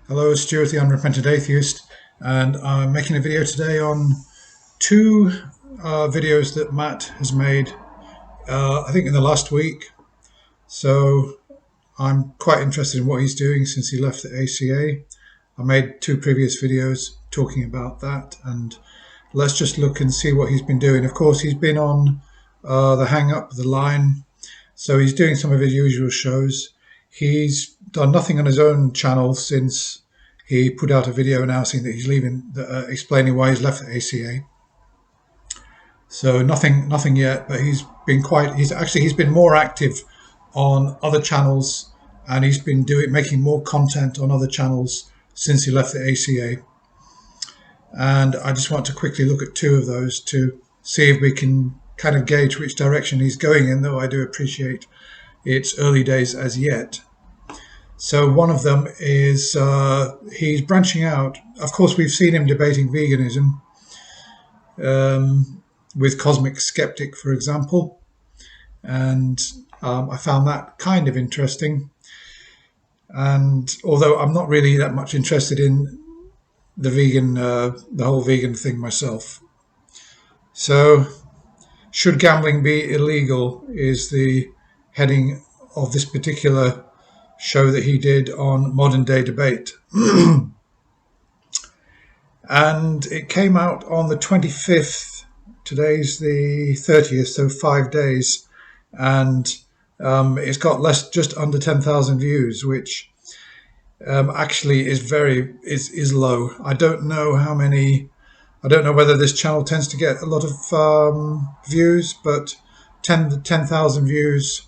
Hello, Stuart, the Unrepentant Atheist, and I'm making a video today on two videos that Matt has made, I think in the last week. So I'm quite interested in what he's doing since he left the ACA. I made two previous videos talking about that, and let's just look and see what he's been doing. Of course, he's been on the Hang Up, the Line, so he's doing some of his usual shows. He's done nothing on his own channel since he put out a video announcing that he's leaving, explaining why he's left the ACA. So nothing yet. But he's been more active on other channels, and he's been making more content on other channels since he left the ACA. And I just want to quickly look at two of those to see if we can kind of gauge which direction he's going in, though I do appreciate it's early days as yet. So one of them is he's branching out. Of course, we've seen him debating veganism with Cosmic Skeptic, for example. And I found that kind of interesting. And although I'm not really that much interested in the whole vegan thing myself. So, should gambling be illegal is the heading of this particular show that he did on Modern Day Debate. And it came out on the 25th. Today's the 30th, so 5 days. And it's got just under 10,000 views, which actually is low. I don't know how many. I don't know whether this channel tends to get a lot of views, but 10,000 views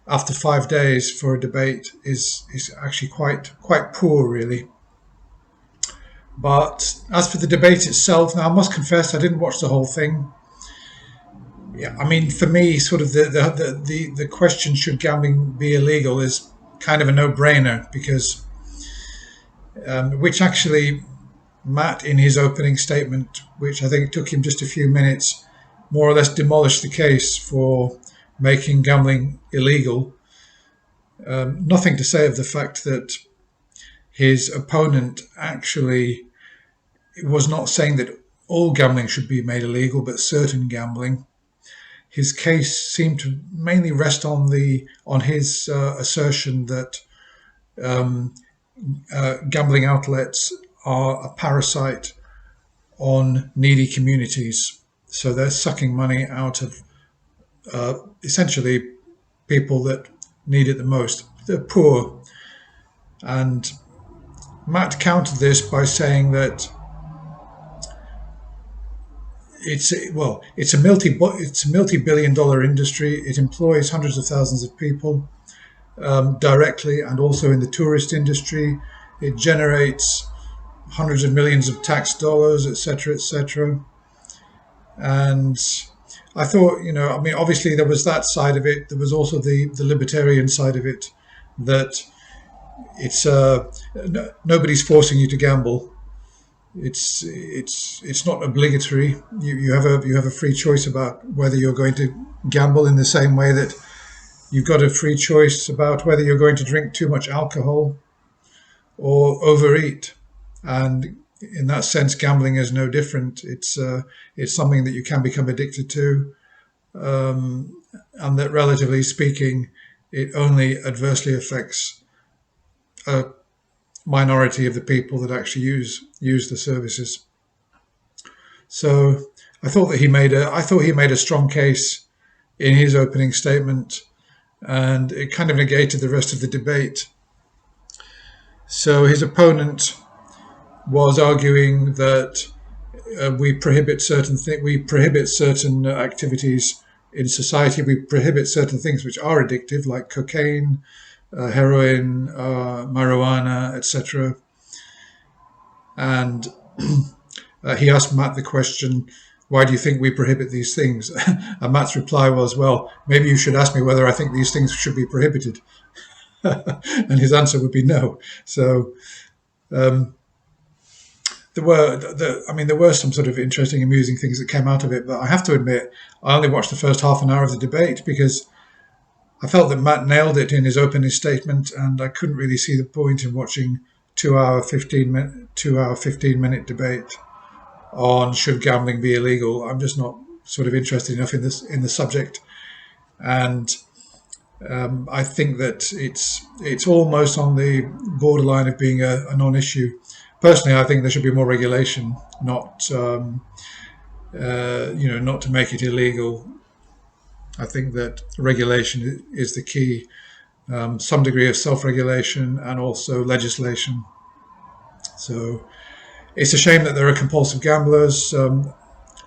after 5 days for a debate is actually quite poor, really. But as for the debate itself, now I must confess I didn't watch the whole thing. Yeah, I mean, for me, sort of the question, should gambling be illegal, is kind of a no-brainer, because which actually Matt, in his opening statement, which I think took him just a few minutes, more or less demolished the case for making gambling illegal. Nothing to say of the fact that his opponent actually was not saying that all gambling should be made illegal, but certain gambling. His case seemed to mainly rest on his assertion that gambling outlets are a parasite on needy communities. So they're sucking money out of essentially people that need it the most. They're poor. And Matt countered this by saying that it's a multi-billion-dollar industry. It employs hundreds of thousands of people directly, and also in the tourist industry. It generates hundreds of millions of tax dollars, etc., etc. And I thought, I mean, obviously there was that side of it. There was also the libertarian side of it, that it's nobody's forcing you to gamble. It's not obligatory. You have a free choice about whether you're going to gamble, in the same way that you've got a free choice about whether you're going to drink too much alcohol or overeat. And in that sense, gambling is no different. It's something that you can become addicted to, and that, relatively speaking, it only adversely affects a minority of the people that actually use the services. So I thought he made a strong case in his opening statement, and it kind of negated the rest of the debate. So his opponent was arguing that we prohibit certain activities in society. We prohibit certain things which are addictive, like cocaine, heroin, marijuana, etc. And he asked Matt the question, why do you think we prohibit these things? And Matt's reply was, well, maybe you should ask me whether I think these things should be prohibited. And his answer would be no. So there were some sort of interesting, amusing things that came out of it. But I have to admit, I only watched the first half an hour of the debate, because I felt that Matt nailed it in his opening statement, and I couldn't really see the point in watching 2 hour 15 minute debate on should gambling be illegal. I'm just not sort of interested enough in the subject, and I think that it's almost on the borderline of being a non-issue. Personally, I think there should be more regulation, not not to make it illegal. I think that regulation is the key. Some degree of self-regulation and also legislation. So it's a shame that there are compulsive gamblers.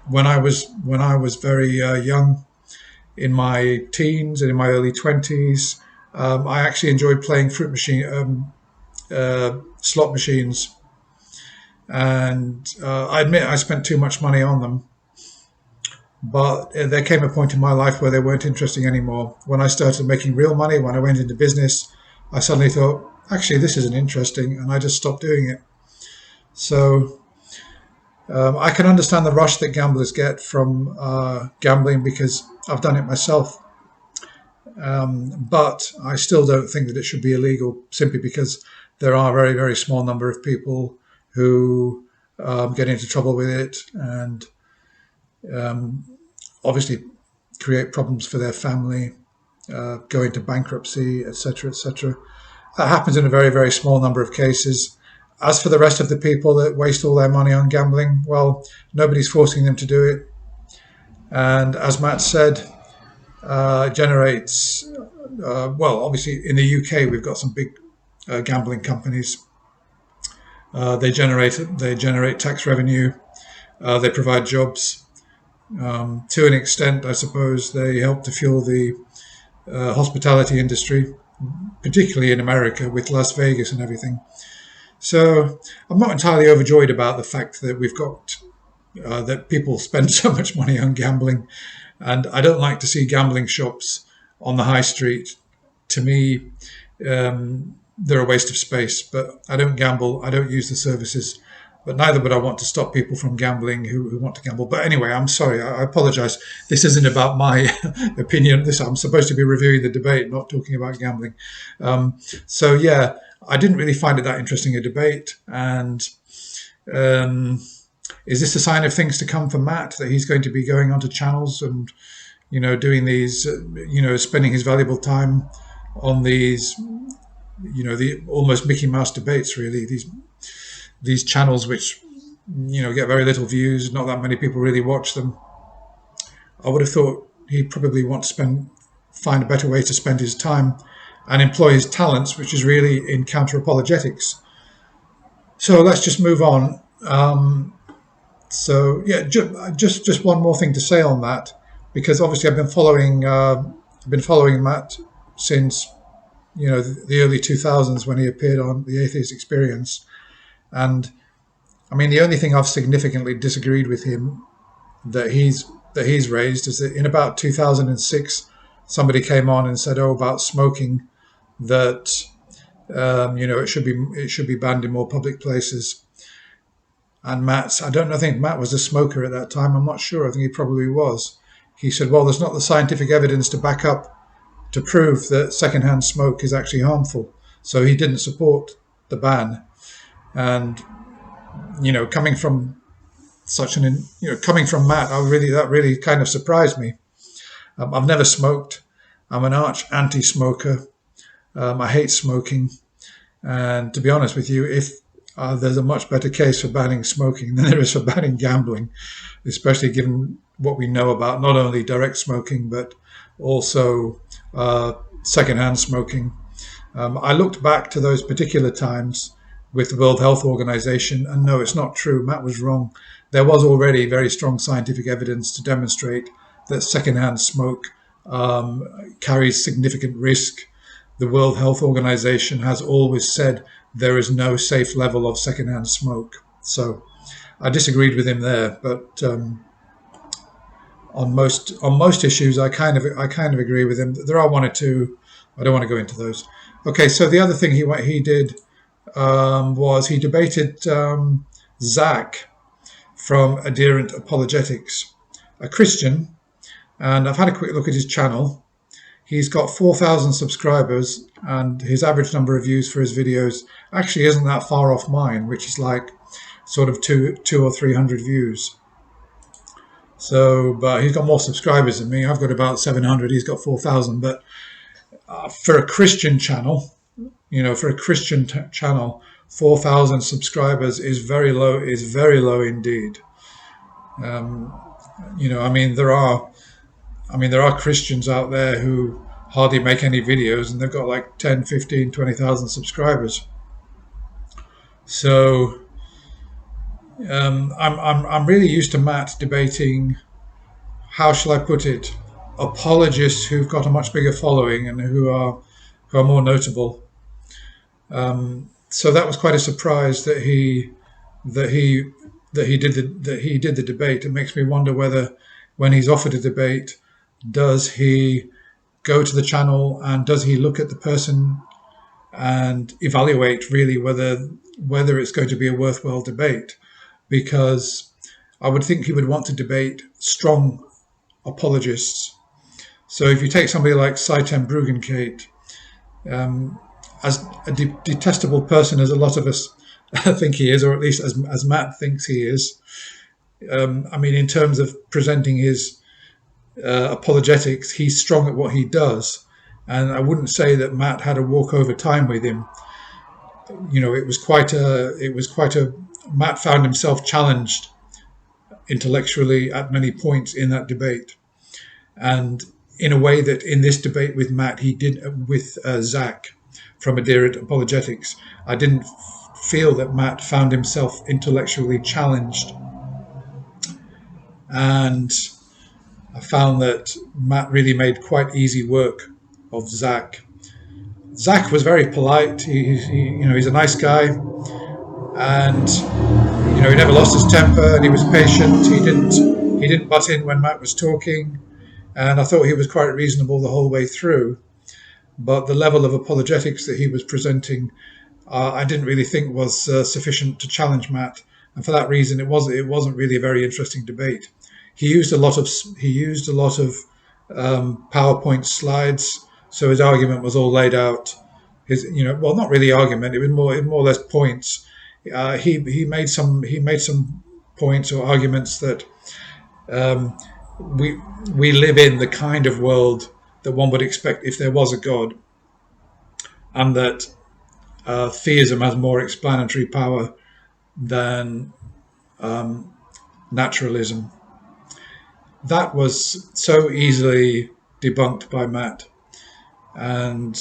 When I was very young, in my teens and in my early 20s, I actually enjoyed playing slot machines, and I admit I spent too much money on them. But there came a point in my life where they weren't interesting anymore. When I started making real money, when I went into business, I suddenly thought, actually, this isn't interesting, and I just stopped doing it. So I can understand the rush that gamblers get from gambling because I've done it myself. But I still don't think that it should be illegal simply because there are a very, very small number of people who get into trouble with it and obviously create problems for their family, go into bankruptcy, etc., etc. That happens in a very, very small number of cases. As for the rest of the people that waste all their money on gambling, well, nobody's forcing them to do it. And as Matt said, generates, well, obviously in the UK, we've got some big gambling companies. They generate tax revenue. They provide jobs. To an extent, I suppose, they help to fuel the hospitality industry, particularly in America with Las Vegas and everything. So I'm not entirely overjoyed about the fact that we've got that people spend so much money on gambling, and I don't like to see gambling shops on the high street. To me, they're a waste of space. But I don't gamble. I don't use the services. But neither would I want to stop people from gambling who want to gamble. But anyway, I'm sorry. I apologize. This isn't about my opinion. I'm supposed to be reviewing the debate, not talking about gambling. So yeah, I didn't really find it that interesting a debate. And is this a sign of things to come for Matt, that he's going to be going onto channels and, doing these, spending his valuable time on these, the almost Mickey Mouse debates, really, these channels which get very little views, not that many people really watch them. I would have thought he'd probably want to find a better way to spend his time and employ his talents, which is really in counter-apologetics. So let's just move on. So yeah, just one more thing to say on that, because obviously I've been following Matt since the early 2000s when he appeared on The Atheist Experience. And I mean, the only thing I've significantly disagreed with him that he's raised is that in about 2006, somebody came on and said, about smoking, that it should be banned in more public places. And I think Matt was a smoker at that time. I'm not sure. I think he probably was. He said, well, there's not the scientific evidence to prove that secondhand smoke is actually harmful. So he didn't support the ban. And coming from Matt, that really kind of surprised me. I've never smoked. I'm an arch anti-smoker. I hate smoking, and to be honest with you, if there's a much better case for banning smoking than there is for banning gambling, especially given what we know about not only direct smoking but also secondhand smoking. I looked back to those particular times with the World Health Organization, and no, it's not true. Matt was wrong. There was already very strong scientific evidence to demonstrate that secondhand smoke carries significant risk. The World Health Organization has always said there is no safe level of secondhand smoke. So I disagreed with him there, but on most issues, I kind of agree with him. There are one or two. I don't want to go into those. Okay, so the other thing he did was he debated Zach from Adherent Apologetics, a Christian, and I've had a quick look at his channel. he's got 4,000 subscribers, and his average number of views for his videos actually isn't that far off mine, which is like sort of two or 300 views. So, but he's got more subscribers than me. I've got about 700. He's got 4,000. But for a Christian channel, for a Christian channel, 4,000 subscribers is very low. Is very low indeed. There are Christians out there who hardly make any videos, and they've got like 10, 15, 20,000 subscribers. So I'm really used to Matt debating, how shall I put it, apologists who've got a much bigger following and who are more notable. So that was quite a surprise that he did the debate. It makes me wonder whether, when he's offered a debate, does he go to the channel and does he look at the person and evaluate really whether it's going to be a worthwhile debate? Because I would think he would want to debate strong apologists. So if you take somebody like Seitem Bruggencate, as a detestable person as a lot of us think he is, or at least as Matt thinks he is, in terms of presenting his apologetics, he's strong at what he does. And I wouldn't say that Matt had a walkover time with him. It was quite a Matt found himself challenged intellectually at many points in that debate, and in a way that in this debate with Matt, he did with Zach from Adherent Apologetics. I didn't feel that Matt found himself intellectually challenged, and I found that Matt really made quite easy work of Zach. Zach was very polite. He's a nice guy, and he never lost his temper, and he was patient. He didn't butt in when Matt was talking, and I thought he was quite reasonable the whole way through. But the level of apologetics that he was presenting, I didn't really think was sufficient to challenge Matt, and for that reason, it wasn't really a very interesting debate. He used a lot of PowerPoint slides, so his argument was all laid out. Not really argument; it was more or less points. He made some points or arguments that we live in the kind of world that one would expect if there was a God, and that theism has more explanatory power than naturalism. That was so easily debunked by Matt, and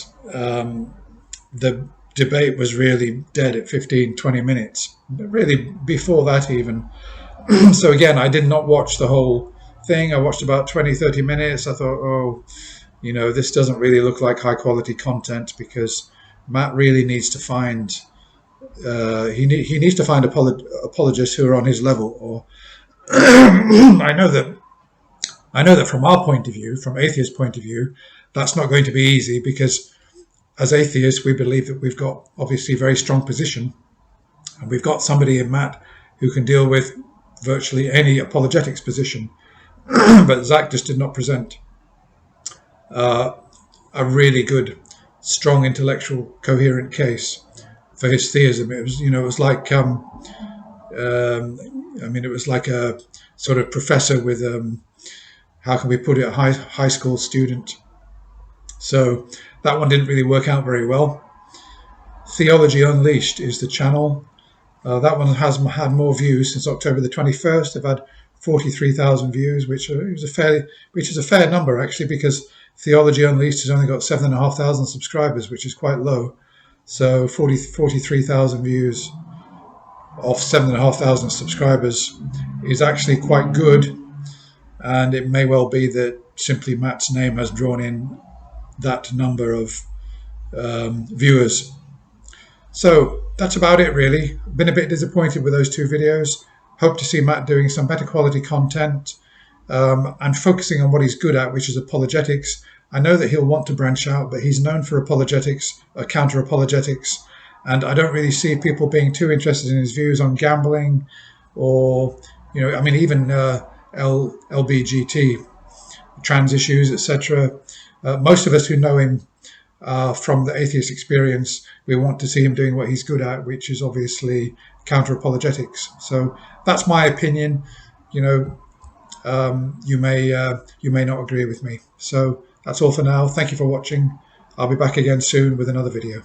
the debate was really dead at 15-20 minutes, really before that even. So again, I did not watch the whole thing. I watched about 20-30 minutes. I thought, this doesn't really look like high quality content, because Matt really needs to find he needs to find apologists who are on his level. Or I know that from our point of view, from atheist point of view, that's not going to be easy, because as atheists, we believe that we've got obviously a very strong position, and we've got somebody in Matt who can deal with virtually any apologetics position. But Zach just did not present a really good, strong, intellectual, coherent case for his theism. It was like it was like a sort of professor with how can we put it, a high school student. So that one didn't really work out very well. Theology Unleashed is the channel. That one has had more views since October the 21st. They've had 43,000 views, which is a fair number actually, because Theology Unleashed has only got 7,500 subscribers, which is quite low. So 43,000 views off 7,500 subscribers is actually quite good, and it may well be that simply Matt's name has drawn in that number of viewers. So that's about it really. Been a bit disappointed with those two videos. Hope to see Matt doing some better quality content and focusing on what he's good at, which is apologetics. I know that he'll want to branch out, but he's known for apologetics, counter apologetics, and I don't really see people being too interested in his views on gambling or, even LBGT, trans issues, etc. Most of us who know him from the atheist experience, we want to see him doing what he's good at, which is obviously counter apologetics. So that's my opinion. You know, you may not agree with me. So that's all for now. Thank you for watching. I'll be back again soon with another video.